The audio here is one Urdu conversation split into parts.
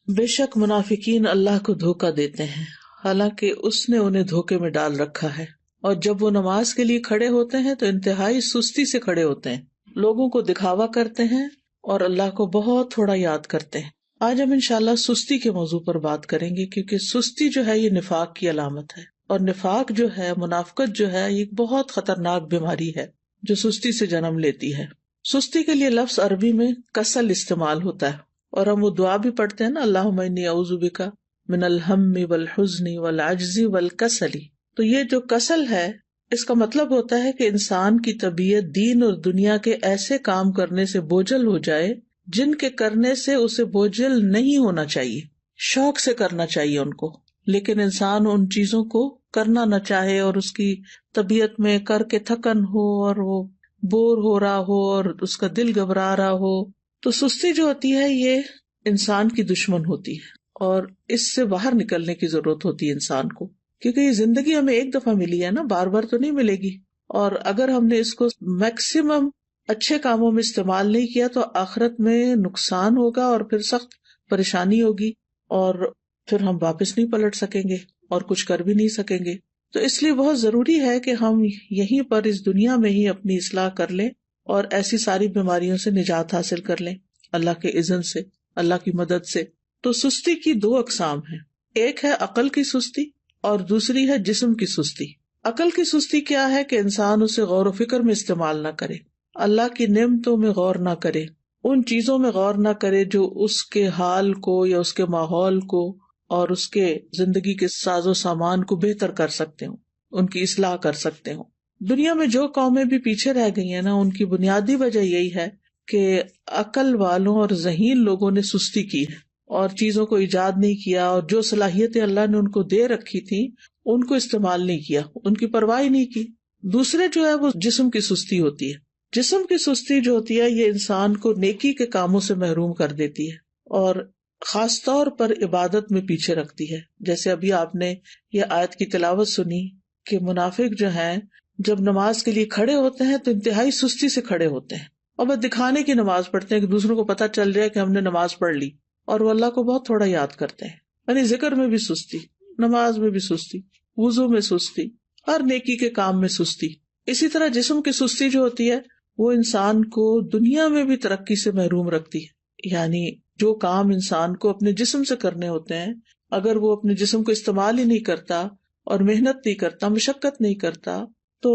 بے شک منافقین اللہ کو دھوکہ دیتے ہیں حالانکہ اس نے انہیں دھوکے میں ڈال رکھا ہے، اور جب وہ نماز کے لیے کھڑے ہوتے ہیں تو انتہائی سستی سے کھڑے ہوتے ہیں، لوگوں کو دکھاوا کرتے ہیں اور اللہ کو بہت تھوڑا یاد کرتے ہیں۔ آج ہم انشاءاللہ سستی کے موضوع پر بات کریں گے، کیونکہ سستی جو ہے یہ نفاق کی علامت ہے، اور نفاق جو ہے، منافقت جو ہے، یہ بہت خطرناک بیماری ہے جو سستی سے جنم لیتی ہے۔ سستی کے لیے لفظ عربی میں کسل استعمال ہوتا ہے، اور ہم وہ دعا بھی پڑھتے ہیں نا، اللہم انی اعوذ بک من الہم والحزن والعجز والکسل۔ تو یہ جو کسل ہے، اس کا مطلب ہوتا ہے کہ انسان کی طبیعت دین اور دنیا کے ایسے کام کرنے سے بوجھل ہو جائے جن کے کرنے سے اسے بوجھل نہیں ہونا چاہیے، شوق سے کرنا چاہیے ان کو، لیکن انسان ان چیزوں کو کرنا نہ چاہے اور اس کی طبیعت میں کر کے تھکن ہو اور وہ بور ہو رہا ہو اور اس کا دل گھبرا رہا ہو۔ تو سستی جو ہوتی ہے یہ انسان کی دشمن ہوتی ہے، اور اس سے باہر نکلنے کی ضرورت ہوتی ہے انسان کو، کیونکہ یہ زندگی ہمیں ایک دفعہ ملی ہے نا، بار بار تو نہیں ملے گی، اور اگر ہم نے اس کو میکسیمم اچھے کاموں میں استعمال نہیں کیا تو آخرت میں نقصان ہوگا اور پھر سخت پریشانی ہوگی، اور پھر ہم واپس نہیں پلٹ سکیں گے اور کچھ کر بھی نہیں سکیں گے۔ تو اس لیے بہت ضروری ہے کہ ہم یہیں پر اس دنیا میں ہی اپنی اصلاح کر لیں اور ایسی ساری بیماریوں سے نجات حاصل کر لیں اللہ کے اذن سے، اللہ کی مدد سے۔ تو سستی کی دو اقسام ہیں، ایک ہے عقل کی سستی اور دوسری ہے جسم کی سستی۔ عقل کی سستی کیا ہے کہ انسان اسے غور و فکر میں استعمال نہ کرے، اللہ کی نعمتوں میں غور نہ کرے، ان چیزوں میں غور نہ کرے جو اس کے حال کو یا اس کے ماحول کو اور اس کے زندگی کے ساز و سامان کو بہتر کر سکتے ہوں، ان کی اصلاح کر سکتے ہوں۔ دنیا میں جو قومیں بھی پیچھے رہ گئی ہیں نا، ان کی بنیادی وجہ یہی ہے کہ عقل والوں اور ذہین لوگوں نے سستی کی ہے اور چیزوں کو ایجاد نہیں کیا، اور جو صلاحیتیں اللہ نے ان کو دے رکھی تھی ان کو استعمال نہیں کیا، ان کی پرواہ نہیں کی۔ دوسرے جو ہے وہ جسم کی سستی ہوتی ہے۔ جسم کی سستی جو ہوتی ہے یہ انسان کو نیکی کے کاموں سے محروم کر دیتی ہے اور خاص طور پر عبادت میں پیچھے رکھتی ہے۔ جیسے ابھی آپ نے یہ آیت کی تلاوت سنی کہ منافق جو ہیں جب نماز کے لیے کھڑے ہوتے ہیں تو انتہائی سستی سے کھڑے ہوتے ہیں، اور بس دکھانے کی نماز پڑھتے ہیں کہ دوسروں کو پتہ چل جائے کہ ہم نے نماز پڑھ لی، اور وہ اللہ کو بہت تھوڑا یاد کرتے ہیں۔ یعنی ذکر میں بھی سستی، نماز میں بھی سستی، وضو میں سستی، ہر نیکی کے کام میں سستی۔ اسی طرح جسم کی سستی جو ہوتی ہے وہ انسان کو دنیا میں بھی ترقی سے محروم رکھتی ہے۔ یعنی جو کام انسان کو اپنے جسم سے کرنے ہوتے ہیں، اگر وہ اپنے جسم کو استعمال ہی نہیں کرتا اور محنت نہیں کرتا، مشقت نہیں کرتا، تو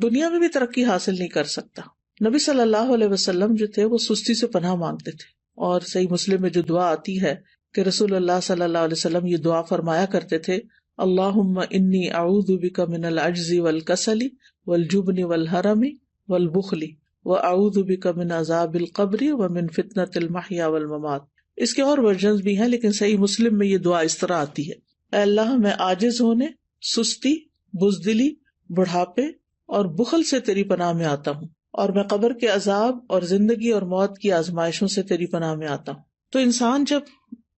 دنیا میں بھی ترقی حاصل نہیں کر سکتا۔ نبی صلی اللہ علیہ وسلم جو تھے وہ سستی سے پناہ مانگتے تھے، اور صحیح مسلم میں جو دعا آتی ہے کہ رسول اللہ صلی اللہ علیہ وسلم یہ دعا فرمایا کرتے تھے، اللہم انی اعوذ بک من العجز والکسل والجبن والحرم والبخل واعوذ بک من عذاب القبر ومن فتنۃ المحیا والممات۔ اس کے اور ورژنز بھی ہیں، لیکن صحیح مسلم میں یہ دعا اس طرح آتی ہے، اے اللہ میں عاجز ہونے، سستی، بزدلی، بڑھاپے اور بخل سے تیری پناہ میں آتا ہوں، اور میں قبر کے عذاب اور زندگی اور موت کی آزمائشوں سے تیری پناہ میں آتا ہوں۔ تو انسان جب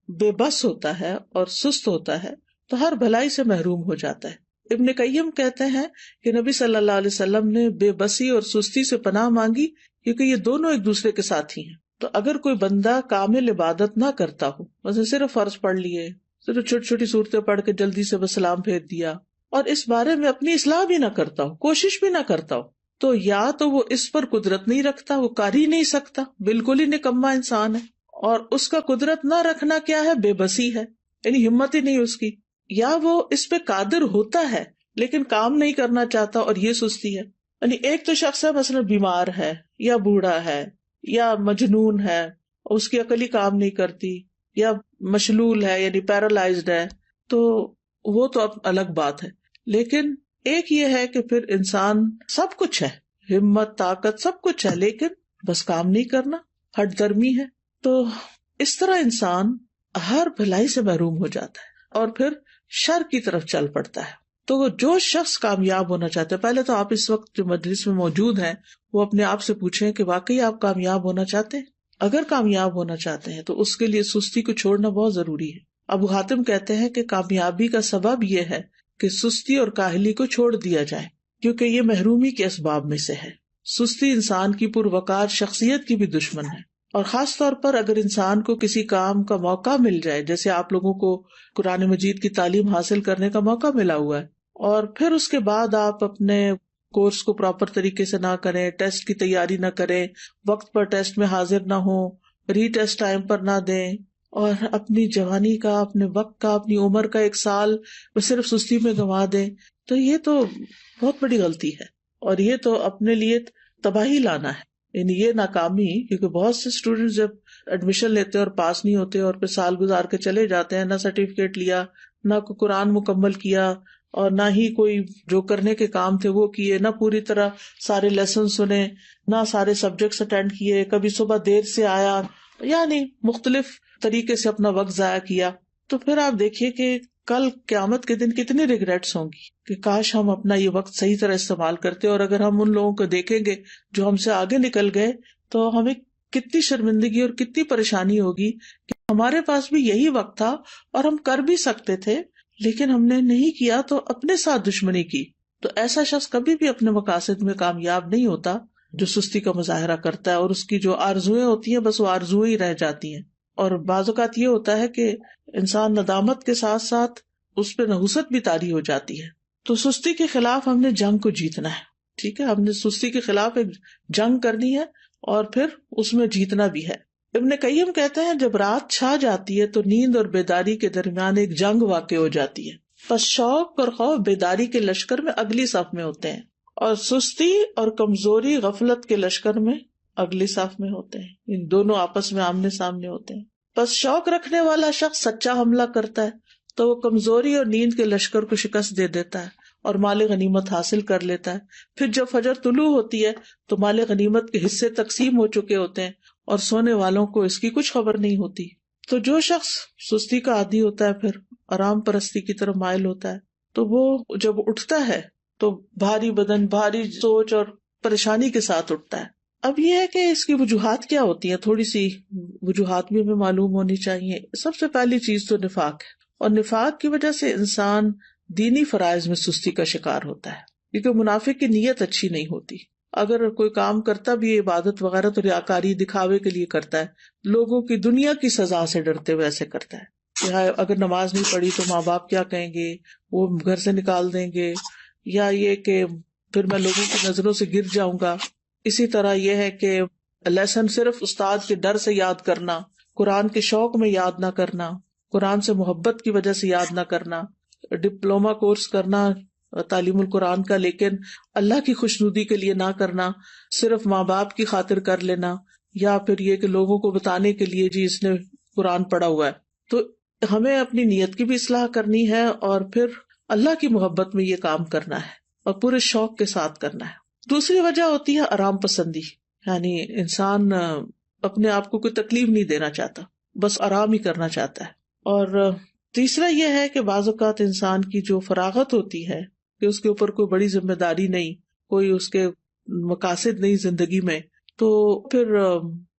بے بس ہوتا ہے اور سست ہوتا ہے تو ہر بھلائی سے محروم ہو جاتا ہے۔ ابن قیم کہتے ہیں کہ نبی صلی اللہ علیہ وسلم نے بے بسی اور سستی سے پناہ مانگی کیونکہ یہ دونوں ایک دوسرے کے ساتھی ہیں۔ تو اگر کوئی بندہ کامل عبادت نہ کرتا ہو، مثلا صرف فرض پڑھ لیے، صرف چھوٹی چھوٹی صورتیں پڑھ کے جلدی سے بس سلام پھیر دیا، اور اس بارے میں اپنی اصلاح بھی نہ کرتا ہو، کوشش بھی نہ کرتا ہو، تو یا تو وہ اس پر قدرت نہیں رکھتا، وہ کر ہی نہیں سکتا، بالکل ہی نکما انسان ہے، اور اس کا قدرت نہ رکھنا کیا ہے؟ بے بسی ہے، یعنی ہمت ہی نہیں اس کی، یا وہ اس پہ قادر ہوتا ہے لیکن کام نہیں کرنا چاہتا، اور یہ سستی ہے۔ یعنی ایک تو شخص ہے مثلا بیمار ہے یا بوڑھا ہے یا مجنون ہے، اس کی عقل ہی کام نہیں کرتی، یا مشلول ہے یعنی پیرالائزڈ ہے، تو وہ تو اب الگ بات ہے۔ لیکن ایک یہ ہے کہ پھر انسان سب کچھ ہے، ہمت، طاقت، سب کچھ ہے، لیکن بس کام نہیں کرنا، ہٹ درمی ہے۔ تو اس طرح انسان ہر بھلائی سے محروم ہو جاتا ہے اور پھر شر کی طرف چل پڑتا ہے۔ تو جو شخص کامیاب ہونا چاہتا ہے، پہلے تو آپ اس وقت جو مجلس میں موجود ہیں وہ اپنے آپ سے پوچھیں کہ واقعی آپ کامیاب ہونا چاہتے ہیں؟ اگر کامیاب ہونا چاہتے ہیں تو اس کے لیے سستی کو چھوڑنا بہت ضروری ہے۔ ابو حاتم کہتے ہیں کہ کامیابی کا سبب یہ ہے کہ سستی اور کاہلی کو چھوڑ دیا جائے، کیونکہ یہ محرومی کے اسباب میں سے ہے۔ سستی انسان کی پروقار شخصیت کی بھی دشمن ہے۔ اور خاص طور پر اگر انسان کو کسی کام کا موقع مل جائے، جیسے آپ لوگوں کو قرآن مجید کی تعلیم حاصل کرنے کا موقع ملا ہوا ہے، اور پھر اس کے بعد آپ اپنے کورس کو پراپر طریقے سے نہ کریں، ٹیسٹ کی تیاری نہ کریں، وقت پر ٹیسٹ میں حاضر نہ ہوں، ری ٹیسٹ ٹائم پر نہ دیں، اور اپنی جوانی کا، اپنے وقت کا، اپنی عمر کا 1 سال وہ صرف سستی میں گنوا دیں، تو یہ تو بہت بڑی غلطی ہے، اور یہ تو اپنے لیے تباہی لانا ہے، یعنی یہ ناکامی. کیونکہ بہت سے اسٹوڈینٹس جب ایڈمیشن لیتے ہیں اور پاس نہیں ہوتے اور پھر سال گزار کے چلے جاتے ہیں، نہ سرٹیفکیٹ لیا، نہ کوئی قرآن مکمل کیا، اور نہ ہی کوئی جو کرنے کے کام تھے وہ کیے، نہ پوری طرح سارے لیسن سنے، نہ سارے سبجیکٹس اٹینڈ کیے، کبھی صبح دیر سے آیا، یعنی مختلف طریقے سے اپنا وقت ضائع کیا. تو پھر آپ دیکھیے کہ کل قیامت کے دن کتنی ریگریٹس ہوں گی کہ کاش ہم اپنا یہ وقت صحیح طرح استعمال کرتے. اور اگر ہم ان لوگوں کو دیکھیں گے جو ہم سے آگے نکل گئے تو ہمیں کتنی شرمندگی اور کتنی پریشانی ہوگی کہ ہمارے پاس بھی یہی وقت تھا اور ہم کر بھی سکتے تھے، لیکن ہم نے نہیں کیا تو اپنے ساتھ دشمنی کی. تو ایسا شخص کبھی بھی اپنے مقاصد میں کامیاب نہیں ہوتا جو سستی کا مظاہرہ کرتا ہے، اور اس کی جو آرزویں ہوتی ہیں بس وہ آرزویں ہی رہ جاتی ہیں. اور بعض اوقات یہ ہوتا ہے کہ انسان ندامت کے ساتھ ساتھ اس پہ نحوست بھی طاری ہو جاتی ہے. تو سستی کے خلاف ہم نے جنگ کو جیتنا ہے. ٹھیک ہے، ہم نے سستی کے خلاف ایک جنگ کرنی ہے اور پھر اس میں جیتنا بھی ہے. ابن قیم کہتے ہیں جب رات چھا جاتی ہے تو نیند اور بیداری کے درمیان ایک جنگ واقع ہو جاتی ہے. پس شوق اور خوف بیداری کے لشکر میں اگلی صف میں ہوتے ہیں، اور سستی اور کمزوری غفلت کے لشکر میں اگلی صف میں ہوتے ہیں. ان دونوں آپس میں آمنے سامنے ہوتے ہیں. پس شوق رکھنے والا شخص سچا حملہ کرتا ہے تو وہ کمزوری اور نیند کے لشکر کو شکست دے دیتا ہے اور مال غنیمت حاصل کر لیتا ہے. پھر جب فجر طلوع ہوتی ہے تو مال غنیمت کے حصے تقسیم ہو چکے ہوتے ہیں اور سونے والوں کو اس کی کچھ خبر نہیں ہوتی. تو جو شخص سستی کا عادی ہوتا ہے پھر آرام پرستی کی طرف مائل ہوتا ہے تو وہ جب اٹھتا ہے تو بھاری بدن، بھاری سوچ اور پریشانی کے ساتھ اٹھتا ہے. اب یہ ہے کہ اس کی وجوہات کیا ہوتی ہیں، تھوڑی سی وجوہات بھی ہمیں معلوم ہونی چاہیے. سب سے پہلی چیز تو نفاق ہے، اور نفاق کی وجہ سے انسان دینی فرائض میں سستی کا شکار ہوتا ہے، کیونکہ منافق کی نیت اچھی نہیں ہوتی. اگر کوئی کام کرتا بھی عبادت وغیرہ تو ریاکاری دکھاوے کے لیے کرتا ہے، لوگوں کی دنیا کی سزا سے ڈرتے ہوئے ایسے کرتا ہے کہ اگر نماز نہیں پڑھی تو ماں باپ کیا کہیں گے، وہ گھر سے نکال دیں گے، یا یہ کہ پھر میں لوگوں کی نظروں سے گر جاؤں گا. اسی طرح یہ ہے کہ لیسن صرف استاد کے ڈر سے یاد کرنا، قرآن کے شوق میں یاد نہ کرنا، قرآن سے محبت کی وجہ سے یاد نہ کرنا، ڈپلوما کورس کرنا تعلیم القرآن کا لیکن اللہ کی خوشنودی کے لیے نہ کرنا، صرف ماں باپ کی خاطر کر لینا، یا پھر یہ کہ لوگوں کو بتانے کے لیے جی اس نے قرآن پڑھا ہوا ہے. تو ہمیں اپنی نیت کی بھی اصلاح کرنی ہے اور پھر اللہ کی محبت میں یہ کام کرنا ہے اور پورے شوق کے ساتھ کرنا ہے. دوسری وجہ ہوتی ہے آرام پسندی، یعنی انسان اپنے آپ کو کوئی تکلیف نہیں دینا چاہتا، بس آرام ہی کرنا چاہتا ہے. اور تیسرا یہ ہے کہ بعض اوقات انسان کی جو فراغت ہوتی ہے کہ اس کے اوپر کوئی بڑی ذمہ داری نہیں، کوئی اس کے مقاصد نہیں زندگی میں، تو پھر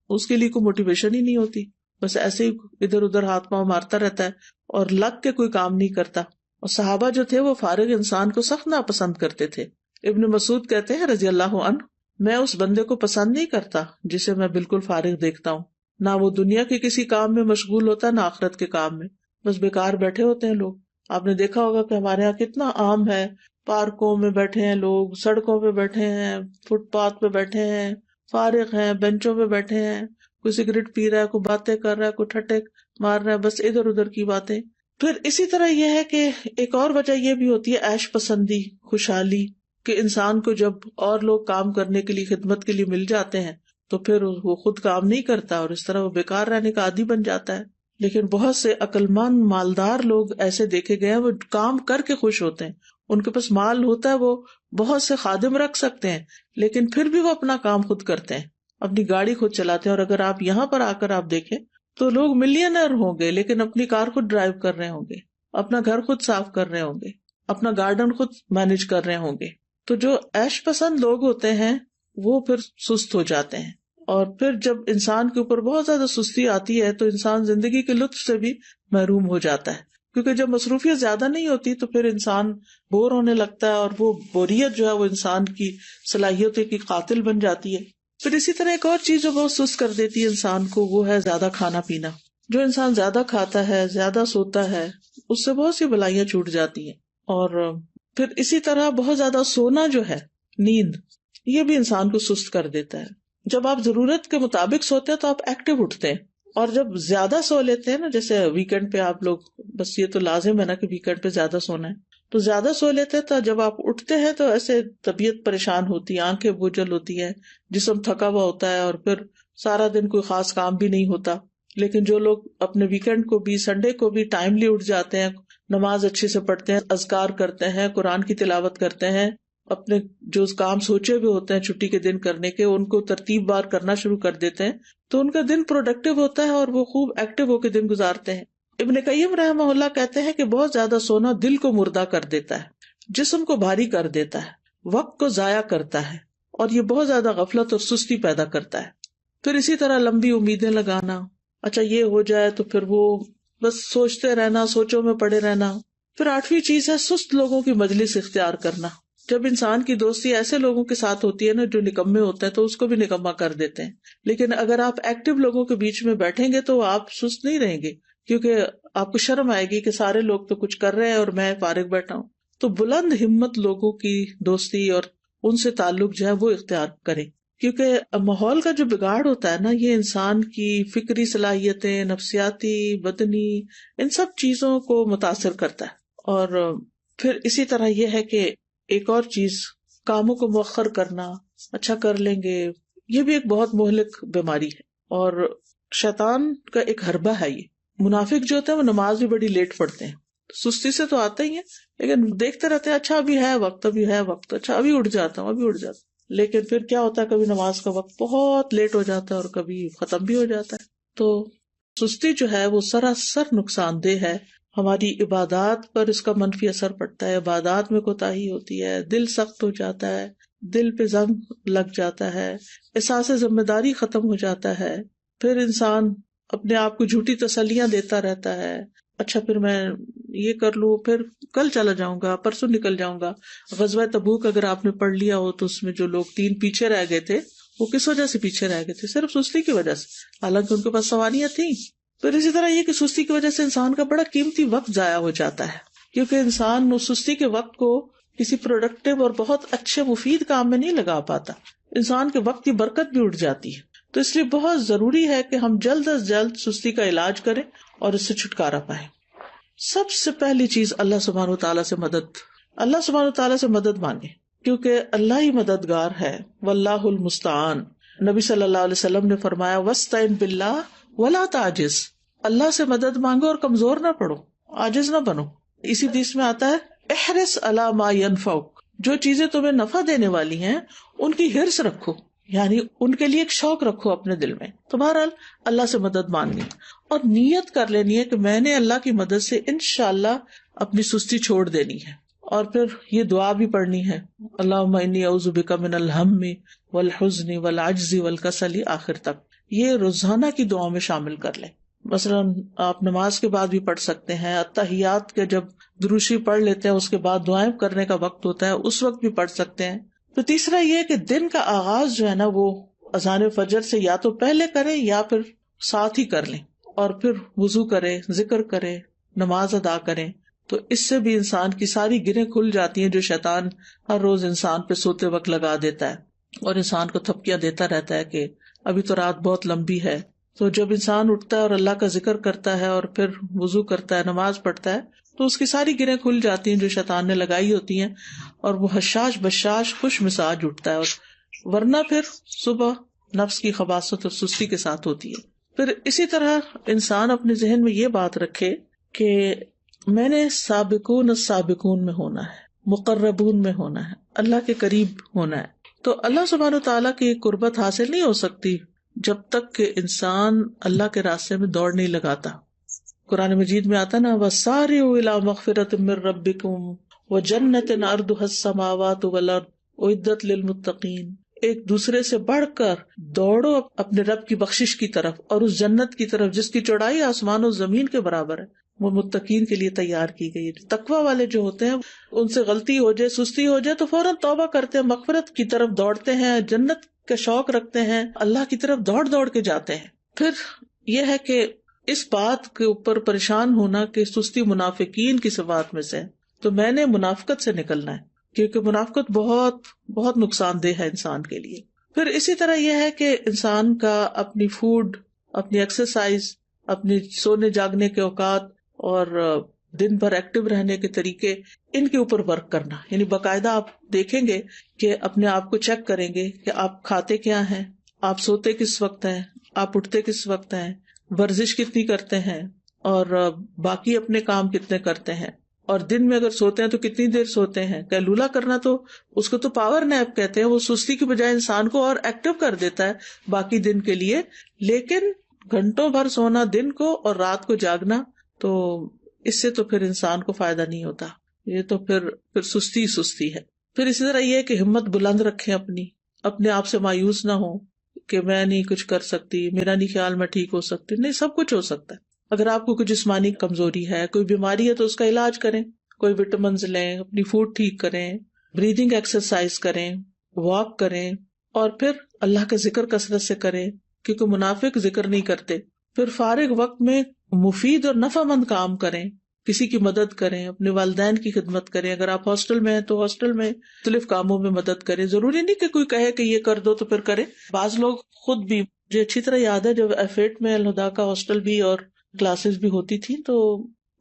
اس کے لیے کوئی موٹیویشن ہی نہیں ہوتی، بس ایسے ہی ادھر ادھر ہاتھ پاؤں مارتا رہتا ہے اور لگ کے کوئی کام نہیں کرتا. اور صحابہ جو تھے وہ فارغ انسان کو سخت ناپسند کرتے تھے. ابن مسعود کہتے ہیں رضی اللہ عنہ، میں اس بندے کو پسند نہیں کرتا جسے میں بالکل فارغ دیکھتا ہوں، نہ وہ دنیا کے کسی کام میں مشغول ہوتا نہ آخرت کے کام میں، بس بیکار بیٹھے ہوتے ہیں لوگ. آپ نے دیکھا ہوگا کہ ہمارے یہاں کتنا عام ہے، پارکوں میں بیٹھے ہیں لوگ، سڑکوں پہ بیٹھے ہیں، فٹ پاتھ پہ بیٹھے ہیں، فارغ ہیں، بینچوں پہ بیٹھے ہیں، کوئی سگریٹ پی رہا ہے، کوئی باتیں کر رہا ہے، کوئی ٹھٹے مار رہا ہے، بس ادھر ادھر کی باتیں. پھر اسی طرح یہ ہے کہ ایک اور وجہ یہ بھی ہوتی ہے عیش پسندی، خوشحالی، کہ انسان کو جب اور لوگ کام کرنے کے لیے، خدمت کے لیے مل جاتے ہیں تو پھر وہ خود کام نہیں کرتا اور اس طرح وہ بیکار رہنے کا عادی بن جاتا ہے. لیکن بہت سے عقلمند مالدار لوگ ایسے دیکھے گئے ہیں، وہ کام کر کے خوش ہوتے ہیں، ان کے پاس مال ہوتا ہے، وہ بہت سے خادم رکھ سکتے ہیں لیکن پھر بھی وہ اپنا کام خود کرتے ہیں، اپنی گاڑی خود چلاتے ہیں. اور اگر آپ یہاں پر آ کر آپ دیکھیں تو لوگ ملینئر ہوں گے لیکن اپنی کار خود ڈرائیو کر رہے ہوں گے، اپنا گھر خود صاف کر رہے ہوں گے، اپنا گارڈن خود مینج کر رہے ہوں گے. تو جو عیش پسند لوگ ہوتے ہیں وہ پھر سست ہو جاتے ہیں، اور پھر جب انسان کے اوپر بہت زیادہ سستی آتی ہے تو انسان زندگی کے لطف سے بھی محروم ہو جاتا ہے، کیونکہ جب مصروفیت زیادہ نہیں ہوتی تو پھر انسان بور ہونے لگتا ہے، اور وہ بوریت جو ہے وہ انسان کی صلاحیتوں کی قاتل بن جاتی ہے. پھر اسی طرح ایک اور چیز جو بہت سست کر دیتی ہے انسان کو، وہ ہے زیادہ کھانا پینا. جو انسان زیادہ کھاتا ہے، زیادہ سوتا ہے، اس سے بہت سی بلائیاں چھوٹ جاتی ہیں. اور پھر اسی طرح بہت زیادہ سونا جو ہے، نیند، یہ بھی انسان کو سست کر دیتا ہے. جب آپ ضرورت کے مطابق سوتے ہیں تو آپ ایکٹیو اٹھتے ہیں، اور جب زیادہ سو لیتے ہیں نا، جیسے ویکینڈ پہ آپ لوگ، بس یہ تو لازم ہے نا کہ ویکینڈ پہ زیادہ سونا ہے، تو زیادہ سو لیتے ہیں تو جب آپ اٹھتے ہیں تو ایسے طبیعت پریشان ہوتی ہے، آنکھیں بوجھل ہوتی ہیں، جسم تھکا ہوا ہوتا ہے، اور پھر سارا دن کوئی خاص کام بھی نہیں ہوتا. لیکن جو لوگ اپنے ویکینڈ کو بھی، سنڈے کو بھی ٹائملی اٹھ جاتے ہیں، نماز اچھے سے پڑھتے ہیں، اذکار کرتے ہیں، قرآن کی تلاوت کرتے ہیں، اپنے جو کام سوچے ہوئے ہوتے ہیں چھٹی کے دن کرنے کے، ان کو ترتیب بار کرنا شروع کر دیتے ہیں، تو ان کا دن پروڈکٹیو ہوتا ہے اور وہ خوب ایکٹیو ہو کے دن گزارتے ہیں. ابن قیم رحمہ اللہ کہتے ہیں کہ بہت زیادہ سونا دل کو مردہ کر دیتا ہے، جسم کو بھاری کر دیتا ہے، وقت کو ضائع کرتا ہے، اور یہ بہت زیادہ غفلت اور سستی پیدا کرتا ہے. پھر اسی طرح لمبی امیدیں لگانا، اچھا یہ ہو جائے تو پھر وہ بس سوچتے رہنا، سوچوں میں پڑے رہنا. پھر 8ویں چیز ہے سست لوگوں کی مجلس اختیار کرنا. جب انسان کی دوستی ایسے لوگوں کے ساتھ ہوتی ہے نا جو نکمے ہوتے ہیں، تو اس کو بھی نکما کر دیتے ہیں. لیکن اگر آپ ایکٹیو لوگوں کے بیچ میں بیٹھیں گے تو آپ سست نہیں رہیں گے، کیونکہ آپ کو شرم آئے گی کہ سارے لوگ تو کچھ کر رہے ہیں اور میں فارغ بیٹھا ہوں. تو بلند ہمت لوگوں کی دوستی اور ان سے تعلق جو ہے وہ اختیار کریں، کیونکہ ماحول کا جو بگاڑ ہوتا ہے نا، یہ انسان کی فکری صلاحیتیں، نفسیاتی، بدنی، ان سب چیزوں کو متاثر کرتا ہے. اور پھر اسی طرح یہ ہے کہ ایک اور چیز، کاموں کو مؤخر کرنا، اچھا کر لیں گے، یہ بھی ایک بہت مہلک بیماری ہے، اور شیطان کا ایک حربہ ہے یہ. منافق جو ہوتے ہیں وہ نماز بھی بڑی لیٹ پڑھتے ہیں، سستی سے تو آتے ہی ہیں، لیکن دیکھتے رہتے ہیں اچھا ابھی ہے وقت، ابھی ہے وقت، اچھا ابھی اٹھ جاتا ہوں، ابھی اٹھ جاتا ہوں. لیکن پھر کیا ہوتا ہے، کبھی نماز کا وقت بہت لیٹ ہو جاتا ہے اور کبھی ختم بھی ہو جاتا ہے. تو سستی جو ہے وہ سراسر نقصان دہ ہے. ہماری عبادات پر اس کا منفی اثر پڑتا ہے، عبادات میں کوتاہی ہوتی ہے، دل سخت ہو جاتا ہے، دل پہ زنگ لگ جاتا ہے، احساس ذمہ داری ختم ہو جاتا ہے. پھر انسان اپنے آپ کو جھوٹی تسلیاں دیتا رہتا ہے، اچھا پھر میں یہ کر لوں، پھر کل چلا جاؤں گا، پرسوں نکل جاؤں گا. غزوہ تبوک اگر آپ نے پڑھ لیا ہو تو اس میں جو لوگ 3 پیچھے رہ گئے تھے، وہ کس وجہ سے پیچھے رہ گئے تھے؟ صرف سستی کی وجہ سے، حالانکہ ان کے پاس سواریاں تھیں. پھر اسی طرح یہ کہ سستی کی وجہ سے انسان کا بڑا قیمتی وقت ضائع ہو جاتا ہے، کیونکہ انسان اس سستی کے وقت کو کسی پروڈکٹیو اور بہت اچھے مفید کام میں نہیں لگا پاتا، انسان کے وقت کی برکت بھی اٹھ جاتی ہے. تو اس لیے بہت ضروری ہے کہ ہم جلد از جلد سستی کا علاج کریں اور اس سے چھٹکارا پائیں. سب سے پہلی چیز اللہ سبحانہ وتعالیٰ سے مدد، اللہ سبحانہ وتعالیٰ سے مدد مانگے، کیونکہ اللہ ہی مددگار ہے. واللہ المستعان. نبی صلی اللہ علیہ وسلم نے فرمایا وَاسْتَعِن بِاللَّهِ وَلَا تَعْجِزْ. اللہ سے مدد مانگو اور کمزور نہ پڑو، عاجز نہ بنو. اسی حدیث میں آتا ہے احرص علی ما ينفعک، جو چیزیں تمہیں نفع دینے والی ہیں ان کی حرص رکھو، یعنی ان کے لیے ایک شوق رکھو اپنے دل میں. تو بہرحال اللہ سے مدد مانگنی اور نیت کر لینی ہے کہ میں نے اللہ کی مدد سے انشاءاللہ اپنی سستی چھوڑ دینی ہے. اور پھر یہ دعا بھی پڑھنی ہے، اللہم انی اعوذ بک من الہم والحزن والعجز والکسل، آخر تک. یہ روزانہ کی دعاؤں میں شامل کر لیں. مثلا آپ نماز کے بعد بھی پڑھ سکتے ہیں، اتحیات کے جب دروشی پڑھ لیتے ہیں اس کے بعد دعائیں کرنے کا وقت ہوتا ہے اس وقت بھی پڑھ سکتے ہیں. تو تیسرا یہ کہ دن کا آغاز جو ہے نا وہ اذان فجر سے یا تو پہلے کریں یا پھر ساتھ ہی کر لیں، اور پھر وضو کریں، ذکر کریں، نماز ادا کریں. تو اس سے بھی انسان کی ساری گرہیں کھل جاتی ہیں جو شیطان ہر روز انسان پہ سوتے وقت لگا دیتا ہے اور انسان کو تھپکیاں دیتا رہتا ہے کہ ابھی تو رات بہت لمبی ہے. تو جب انسان اٹھتا ہے اور اللہ کا ذکر کرتا ہے اور پھر وضو کرتا ہے، نماز پڑھتا ہے، تو اس کی ساری گرہیں کھل جاتی ہیں جو شیطان نے لگائی ہوتی ہیں، اور وہ حشاش بشاش خوش مزاج اٹھتا ہے. اور ورنہ پھر صبح نفس کی خباثت اور سستی کے ساتھ ہوتی ہے. پھر اسی طرح انسان اپنے ذہن میں یہ بات رکھے کہ میں نے سابقون السابقون میں ہونا ہے، مقربون میں ہونا ہے، اللہ کے قریب ہونا ہے. تو اللہ سبحانہ وتعالیٰ کی قربت حاصل نہیں ہو سکتی جب تک کہ انسان اللہ کے راستے میں دوڑ نہیں لگاتا. قرآن مجید میں آتا نا وَسَارِعُوا إِلَىٰ مَغْفِرَةٍ مِّن رَّبِّكُمْ وَجَنَّةٍ عَرْضُهَا السَّمَاوَاتُ وَالْأَرْضُ أُعِدَّتْ لِلْمُتَّقِينَ. ایک دوسرے سے بڑھ کر دوڑو اپنے رب کی بخشش کی طرف اور اس جنت کی طرف جس کی چوڑائی آسمان و زمین کے برابر ہے، وہ متقین کے لیے تیار کی گئی ہے. تقوی والے جو ہوتے ہیں ان سے غلطی ہو جائے، سستی ہو جائے تو فوراً توبہ کرتے ہیں، مغفرت کی طرف دوڑتے ہیں، جنت کا شوق رکھتے ہیں، اللہ کی طرف دوڑ دوڑ کے جاتے ہیں. پھر یہ ہے کہ اس بات کے اوپر پریشان ہونا کہ سستی منافقین کی صفات میں سے، تو میں نے منافقت سے نکلنا ہے، کیونکہ منافقت بہت بہت نقصان دہ ہے انسان کے لیے. پھر اسی طرح یہ ہے کہ انسان کا اپنی فوڈ، اپنی ایکسرسائز، اپنی سونے جاگنے کے اوقات اور دن بھر ایکٹیو رہنے کے طریقے، ان کے اوپر ورک کرنا. یعنی باقاعدہ آپ دیکھیں گے کہ اپنے آپ کو چیک کریں گے کہ آپ کھاتے کیا ہیں، آپ سوتے کس وقت ہیں، آپ اٹھتے کس وقت ہیں، ورزش کتنی کرتے ہیں، اور باقی اپنے کام کتنے کرتے ہیں، اور دن میں اگر سوتے ہیں تو کتنی دیر سوتے ہیں. کیلولا کرنا تو اس کو تو پاور نیپ کہتے ہیں، وہ سستی کی بجائے انسان کو اور ایکٹیو کر دیتا ہے باقی دن کے لیے. لیکن گھنٹوں بھر سونا دن کو اور رات کو جاگنا، تو اس سے تو پھر انسان کو فائدہ نہیں ہوتا، یہ تو پھر سستی ہے. پھر اسی طرح یہ کہ ہمت بلند رکھیں، اپنے آپ سے مایوس نہ ہو کہ میں نہیں کچھ کر سکتی، میرا نہیں خیال میں ٹھیک ہو سکتی. نہیں، سب کچھ ہو سکتا ہے. اگر آپ کو کوئی جسمانی کمزوری ہے، کوئی بیماری ہے، تو اس کا علاج کریں، کوئی وٹامنز لیں، اپنی فوڈ ٹھیک کریں، بریدنگ ایکسرسائز کریں، واک کریں، اور پھر اللہ کا ذکر کثرت سے کریں، کیونکہ منافق ذکر نہیں کرتے. پھر فارغ وقت میں مفید اور نفع مند کام کریں، کسی کی مدد کریں، اپنے والدین کی خدمت کریں. اگر آپ ہاسٹل میں ہیں تو ہاسٹل میں مختلف کاموں میں مدد کریں. ضروری نہیں کہ کوئی کہے کہ یہ کر دو تو پھر کریں. بعض لوگ خود بھی، مجھے اچھی طرح یاد ہے جب F8 میں الہدا کا ہاسٹل بھی اور کلاسز بھی ہوتی تھی، تو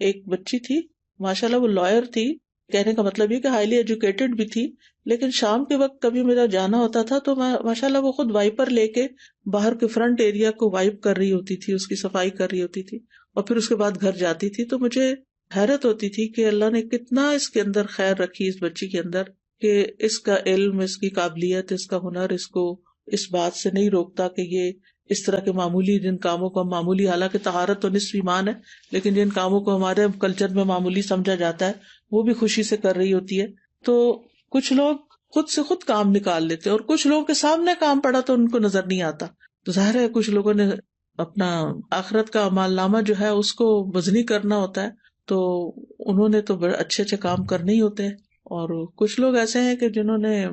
ایک بچی تھی، ماشاءاللہ وہ لائر تھی، کہنے کا مطلب یہ کہ ہائیلی ایجوکیٹڈ بھی تھی. لیکن شام کے وقت کبھی میرا جانا ہوتا تھا تو ماشاءاللہ وہ خود وائپر لے کے باہر کے فرنٹ ایریا کو وائپ کر رہی ہوتی تھی، اس کی صفائی کر رہی ہوتی تھی، اور پھر اس کے بعد گھر جاتی تھی. تو مجھے حیرت ہوتی تھی کہ اللہ نے کتنا اس کے اندر خیر رکھی، اس بچی کے اندر، کہ اس کا علم، اس کی قابلیت، اس کا ہنر اس کو اس بات سے نہیں روکتا کہ یہ اس طرح کے معمولی جن کاموں کو، معمولی، حالانکہ طہارت تو نصف ایمان ہے، لیکن جن کاموں کو ہمارے کلچر میں معمولی سمجھا جاتا ہے وہ بھی خوشی سے کر رہی ہوتی ہے. تو کچھ لوگ خود سے خود کام نکال لیتے، اور کچھ لوگوں کے سامنے کام پڑا تو ان کو نظر نہیں آتا. تو ظاہر ہے کچھ لوگوں نے اپنا آخرت کا اعمال نامہ جو ہے اس کو وزنی کرنا ہوتا ہے، تو انہوں نے تو بڑے اچھے اچھے کام کرنے ہی ہوتے ہیں. اور کچھ لوگ ایسے ہیں کہ جنہوں نے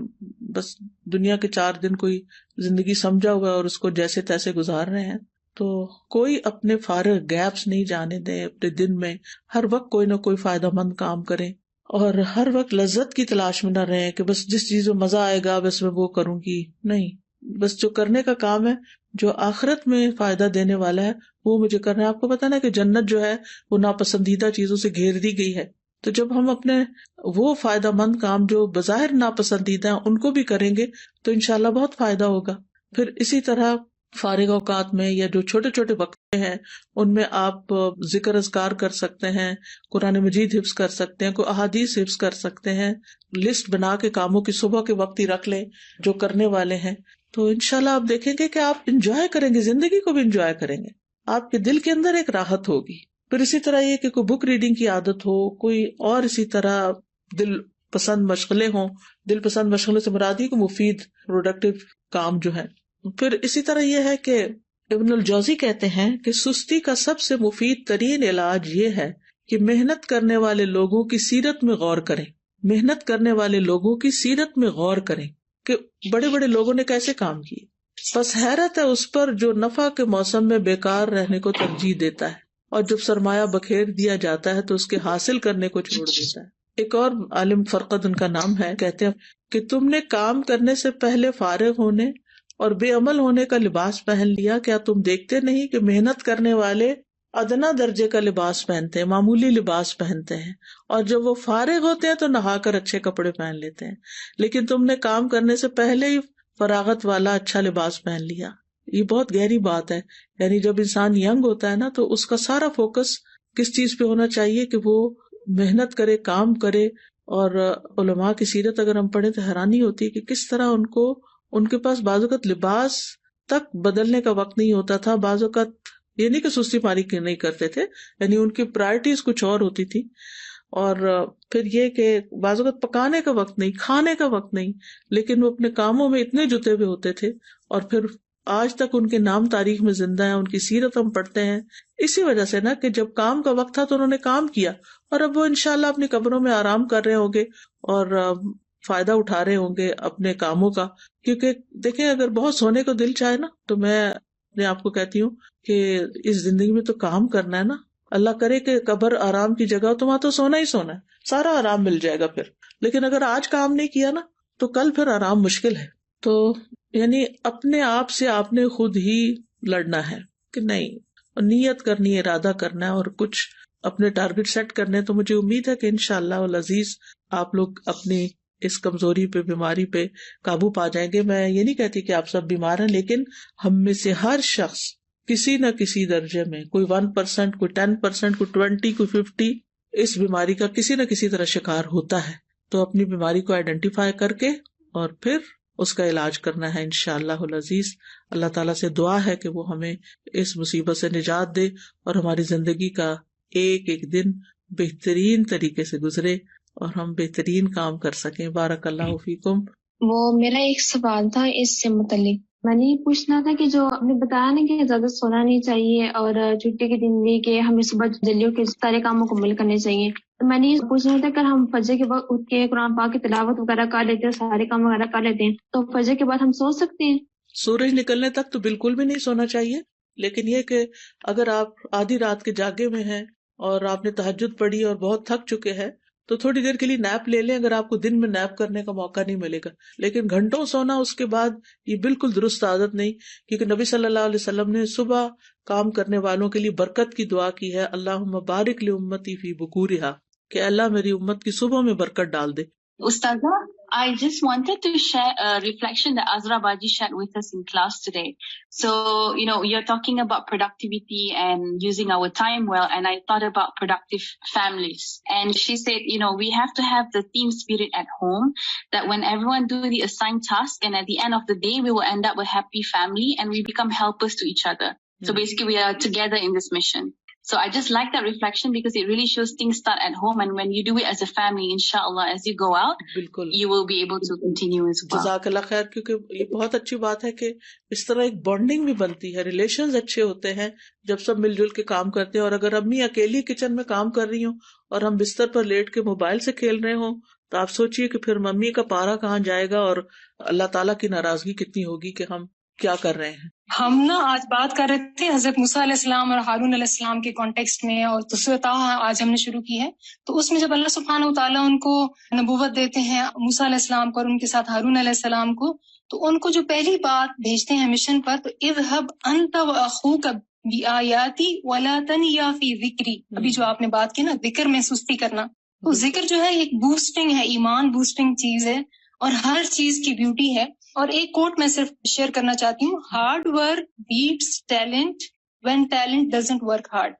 بس دنیا کے 4 دن کوئی زندگی سمجھا ہوا ہے اور اس کو جیسے تیسے گزار رہے ہیں. تو کوئی اپنے فارغ گیپس نہیں جانے دیں اپنے دن میں، ہر وقت کوئی نہ کوئی فائدہ مند کام کریں، اور ہر وقت لذت کی تلاش میں نہ رہیں کہ بس جس چیز میں مزہ آئے گا بس میں وہ کروں گی. نہیں، بس جو کرنے کا کام ہے، جو آخرت میں فائدہ دینے والا ہے، وہ مجھے کرنا ہے. آپ کو پتا نا کہ جنت جو ہے وہ ناپسندیدہ چیزوں سے گھیر دی گئی ہے. تو جب ہم اپنے وہ فائدہ مند کام جو بظاہر ناپسندیدہ ہیں ان کو بھی کریں گے تو انشاءاللہ بہت فائدہ ہوگا. پھر اسی طرح فارغ اوقات میں یا جو چھوٹے چھوٹے وقت ہیں ان میں آپ ذکر اذکار کر سکتے ہیں، قرآن مجید حفظ کر سکتے ہیں، کوئی احادیث حفظ کر سکتے ہیں. لسٹ بنا کے کاموں کی صبح کے وقت ہی رکھ لیں جو کرنے والے ہیں. تو انشاءاللہ آپ دیکھیں گے کہ آپ انجوائے کریں گے، زندگی کو بھی انجوائے کریں گے، آپ کے دل کے اندر ایک راحت ہوگی. پھر اسی طرح یہ کہ کوئی بک ریڈنگ کی عادت ہو، کوئی اور اسی طرح دل پسند مشغلے ہوں. دل پسند مشغلے سے مراد ہی کو مفید پروڈکٹیو کام جو ہے. پھر اسی طرح یہ ہے کہ ابن الجوزی کہتے ہیں کہ سستی کا سب سے مفید ترین علاج یہ ہے کہ محنت کرنے والے لوگوں کی سیرت میں غور کریں. محنت کرنے والے لوگوں کی سیرت میں غور کریں کہ بڑے بڑے لوگوں نے کیسے کام کیے. بس حیرت ہے اس پر جو نفع کے موسم میں بیکار رہنے کو ترجیح دیتا ہے، اور جب سرمایہ بکھیر دیا جاتا ہے تو اس کے حاصل کرنے کو چھوڑ دیتا ہے. ایک اور عالم فرقد ان کا نام ہے، کہتے ہیں کہ تم نے کام کرنے سے پہلے فارغ ہونے اور بے عمل ہونے کا لباس پہن لیا. کیا تم دیکھتے نہیں کہ محنت کرنے والے ادنا درجے کا لباس پہنتے ہیں، معمولی لباس پہنتے ہیں، اور جب وہ فارغ ہوتے ہیں تو نہا کر اچھے کپڑے پہن لیتے ہیں، لیکن تم نے کام کرنے سے پہلے ہی فراغت والا اچھا لباس پہن لیا. یہ بہت گہری بات ہے. یعنی جب انسان ینگ ہوتا ہے نا تو اس کا سارا فوکس کس چیز پہ ہونا چاہیے کہ وہ محنت کرے، کام کرے. اور علماء کی سیرت اگر ہم پڑھیں تو حیرانی ہوتی ہے کہ کس طرح ان کے پاس بعض اوقات لباس تک بدلنے کا وقت نہیں ہوتا تھا. بعض اوقات یہ نہیں کہ سستی پاری نہیں کرتے تھے، یعنی ان کی پرائرٹیز کچھ اور ہوتی تھی. اور پھر یہ کہ بعض اوقات پکانے کا وقت نہیں، کھانے کا وقت نہیں، لیکن وہ اپنے کاموں میں اتنے جتے ہوئے ہوتے تھے، اور پھر آج تک ان کے نام تاریخ میں زندہ ہیں، ان کی سیرت ہم پڑھتے ہیں اسی وجہ سے نا کہ جب کام کا وقت تھا تو انہوں نے کام کیا، اور اب وہ انشاءاللہ اپنی قبروں میں آرام کر رہے ہوں گے اور فائدہ اٹھا رہے ہوں گے اپنے کاموں کا. کیونکہ دیکھیں اگر بہت سونے کو دل چاہے نا تو میں اپنے آپ کو کہتی ہوں کہ اس زندگی میں تو کام کرنا ہے نا. اللہ کرے کہ قبر آرام کی جگہ ہو تو وہاں تو سونا ہی سونا ہے, سارا آرام مل جائے گا پھر. لیکن اگر آج کام نہیں کیا نا تو کل پھر آرام مشکل ہے. تو یعنی اپنے آپ سے آپ نے خود ہی لڑنا ہے کہ نہیں, نیت کرنی ہے, ارادہ کرنا ہے اور کچھ اپنے ٹارگٹ سیٹ کرنے. تو مجھے امید ہے کہ انشاءاللہ العزیز آپ لوگ اپنی اس کمزوری پہ, بیماری پہ قابو پا جائیں گے. میں یہ نہیں کہتی کہ آپ سب بیمار ہیں, لیکن ہم میں سے ہر شخص کسی نہ کسی درجے میں, کوئی 1%, کوئی 10%, کوئی 20, کوئی 50 اس بیماری کا کسی نہ کسی طرح شکار ہوتا ہے. تو اپنی بیماری کو آئیڈینٹیفائی کر کے اور پھر اس کا علاج کرنا ہے انشاءاللہ العزیز. اللہ تعالیٰ سے دعا ہے کہ وہ ہمیں اس مصیبت سے نجات دے اور ہماری زندگی کا ایک ایک دن بہترین طریقے سے گزرے اور ہم بہترین کام کر سکیں. بارک اللہ فیکم. وہ میرا ایک سوال تھا اس سے متعلق. میں نے یہ پوچھنا تھا کہ جو آپ نے بتایا نا کہ زیادہ سونا نہیں چاہیے اور چھٹی کے دن بھی کہ ہمیں صبح جلدی اٹھ کے سارے کام مکمل کرنے چاہیے, تو میں نے یہ پوچھنا تھا کہ ہم فجر کے وقت اٹھ کے قرآن پاک کی تلاوت وغیرہ کر لیتے ہیں, سارے کام وغیرہ کر لیتے ہیں, تو فجر کے بعد ہم سو سکتے ہیں؟ سورج نکلنے تک تو بالکل بھی نہیں سونا چاہیے, لیکن یہ کہ اگر آپ آدھی رات کے جاگے میں ہیں اور آپ نے تہجد پڑھی اور بہت تھک چکے ہیں تو تھوڑی دیر کے لیے نیپ لے لیں, اگر آپ کو دن میں نیپ کرنے کا موقع نہیں ملے گا. لیکن گھنٹوں سونا اس کے بعد یہ بالکل درست عادت نہیں, کیونکہ نبی صلی اللہ علیہ وسلم نے صبح کام کرنے والوں کے لیے برکت کی دعا کی ہے, اللہم بارک لامتی فی بکورہا, کہ اللہ میری امت کی صبح میں برکت ڈال دے. Ustaza, I just wanted to share a reflection that Azra Baji shared with us in class today. So, you're talking about productivity and using our time well, and I thought about productive families. And she said, we have to have the team spirit at home, that when everyone do the assigned task, and at the end of the day, we will end up a happy family and we become helpers to each other. So basically, we are together in this mission. So I just like that reflection because it really shows things start at home, and when you do it as a family, inshallah, as you go out, بالکل you will be able to continue as well. جزاک اللہ خیر, کیونکہ یہ بہت اچھی بات ہے کہ اس طرح ایک بانڈنگ بھی بنتی ہے, ریلیشنز اچھے ہوتے ہیں جب سب مل جل کے کام کرتے ہیں. اور اگر امی اکیلی کچن میں کام کر رہی ہوں اور ہم بستر پر لیٹ کے موبائل سے کھیل رہے ہوں تو آپ سوچئے کہ پھر ممی کا پارا کہاں جائے گا اور اللہ تعالیٰ کی ناراضگی کتنی ہوگی کہ ہم کیا کر رہے ہیں. ہم آج بات کر رہے تھے حضرت موسیٰ علیہ السلام اور ہارون علیہ السلام کے کانٹیکسٹ میں, اور سورۃ طٰہٰ آج ہم نے شروع کی ہے. تو اس میں جب اللہ سبحانہ وتعالیٰ ان کو نبوت دیتے ہیں, موسیٰ علیہ السلام کو اور ان کے ساتھ ہارون علیہ السلام کو, تو ان کو جو پہلی بات بھیجتے ہیں مشن پر, تو اذهب انت واخوک بآیاتی ولا تنیا فی ذکری. ابھی جو آپ نے بات کی نا ذکر میں سستی کرنا, تو ذکر جو ہے ایک بوسٹنگ ہے, ایمان بوسٹنگ چیز ہے اور ہر چیز کی بیوٹی ہے. اور ایک کوٹ میں صرف شیئر کرنا چاہتی ہوں, hard work beats talent when talent doesn't work hard.